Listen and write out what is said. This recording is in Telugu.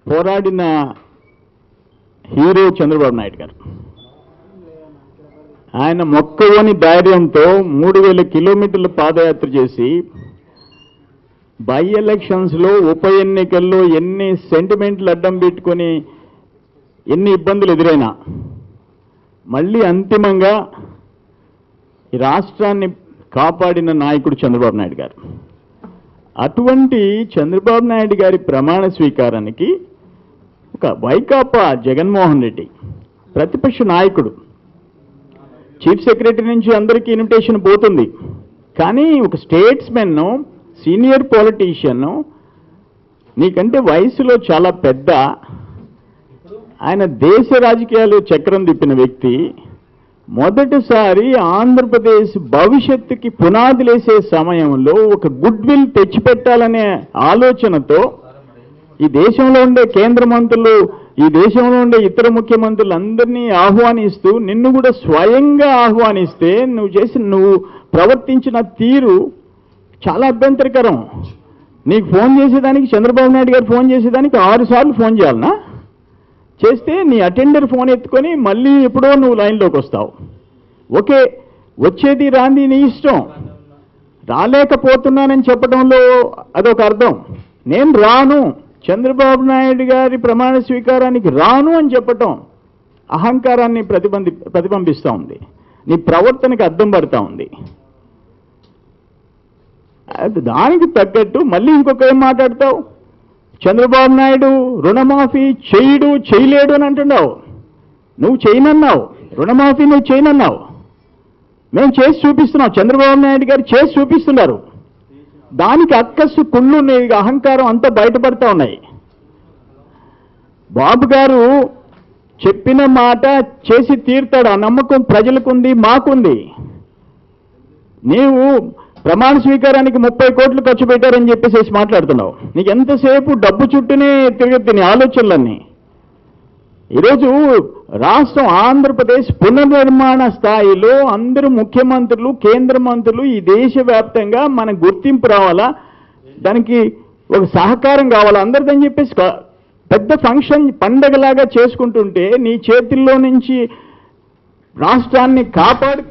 పోరాడిన హీరో చంద్రబాబు నాయుడు గారు. ఆయన మొక్కవని ధైర్యంతో 3000 కిలోమీటర్లు పాదయాత్ర చేసి బై ఎలక్షన్స్లో ఉప ఎన్నికల్లో ఎన్ని సెంటిమెంట్లు అడ్డం పెట్టుకొని ఎన్ని ఇబ్బందులు ఎదురైనా మళ్ళీ అంతిమంగా ఈ రాష్ట్రాన్ని కాపాడిన నాయకుడు చంద్రబాబు నాయుడు గారు. అటువంటి చంద్రబాబు నాయుడు గారి ప్రమాణ స్వీకారానికి ఒక వైకాపా జగన్మోహన్ రెడ్డి ప్రతిపక్ష నాయకుడు, చీఫ్ సెక్రటరీ నుంచి అందరికీ ఇన్విటేషన్ పోతుంది, కానీ ఒక స్టేట్స్మెన్, సీనియర్ పొలిటీషియన్, నీకంటే వయసులో చాలా పెద్ద, ఆయన దేశ రాజకీయాలు చక్రం తిప్పిన వ్యక్తి, మొదటిసారి ఆంధ్రప్రదేశ్ భవిష్యత్తుకి పునాదులేసే సమయంలో ఒక గుడ్ విల్ తెచ్చిపెట్టాలనే ఆలోచనతో ఈ దేశంలో ఉండే కేంద్ర మంత్రులు, ఈ దేశంలో ఉండే ఇతర ముఖ్యమంత్రులు అందరినీ ఆహ్వానిస్తూ నిన్ను కూడా స్వయంగా ఆహ్వానిస్తే నువ్వు ప్రవర్తించిన తీరు చాలా అభ్యంతరకరం. నీకు ఫోన్ చేసేదానికి, చంద్రబాబు నాయుడు గారు ఫోన్ చేసేదానికి 6 సార్లు ఫోన్ చేయాలనా? చేస్తే నీ అటెండర్ ఫోన్ ఎత్తుకొని మళ్ళీ ఎప్పుడో నువ్వు లైన్లోకి వస్తావు. ఓకే, వచ్చేది రాంది నీ ఇష్టం. రాలేకపోతున్నానని చెప్పడంలో అదొక అర్థం. నేను రాను, చంద్రబాబు నాయుడు గారి ప్రమాణ స్వీకారానికి రాను అని చెప్పటం అహంకారాన్ని ప్రతిబింబిస్తూ ఉంది, నీ ప్రవర్తనకి అద్దం పడుతూ ఉంది. దానికి తగ్గట్టు మళ్ళీ ఇంకొక ఏం మాట్లాడతావు? చంద్రబాబు నాయుడు రుణమాఫీ చేయలేడు అని అంటున్నావు. నువ్వు చేయనన్నావు, రుణమాఫీ నువ్వు చేయనన్నావు, మేము చేసి చూపిస్తున్నాం, చంద్రబాబు నాయుడు గారు చేసి చూపిస్తున్నారు. దానికి అక్కస్సు కుళ్ళు, అహంకారం అంతా బయటపడతా ఉన్నాయి. బాబు గారు చెప్పిన మాట చేసి తీరుతాడు, ఆ నమ్మకం ప్రజలకుంది, మాకుంది. నీవు ప్రమాణ స్వీకారానికి 30 కోట్లు ఖర్చు పెట్టారని చెప్పేసి మాట్లాడుతున్నావు. నీకు ఎంతసేపు డబ్బు చుట్టూనే తిరుగుతుంది ఆలోచనలన్నీ. ఈరోజు రాష్ట్రం ఆంధ్రప్రదేశ్ పునర్నిర్మాణ స్థాయిలో అందరూ ముఖ్యమంత్రులు, కేంద్ర మంత్రులు ఈ దేశవ్యాప్తంగా మన గుర్తింపు రావాలా, దానికి ఒక సహకారం కావాలా అందరిదని చెప్పేసి పెద్ద ఫంక్షన్ పండగలాగా చేసుకుంటుంటే నీ చేతుల్లో నుంచి రాష్ట్రాన్ని కాపాడు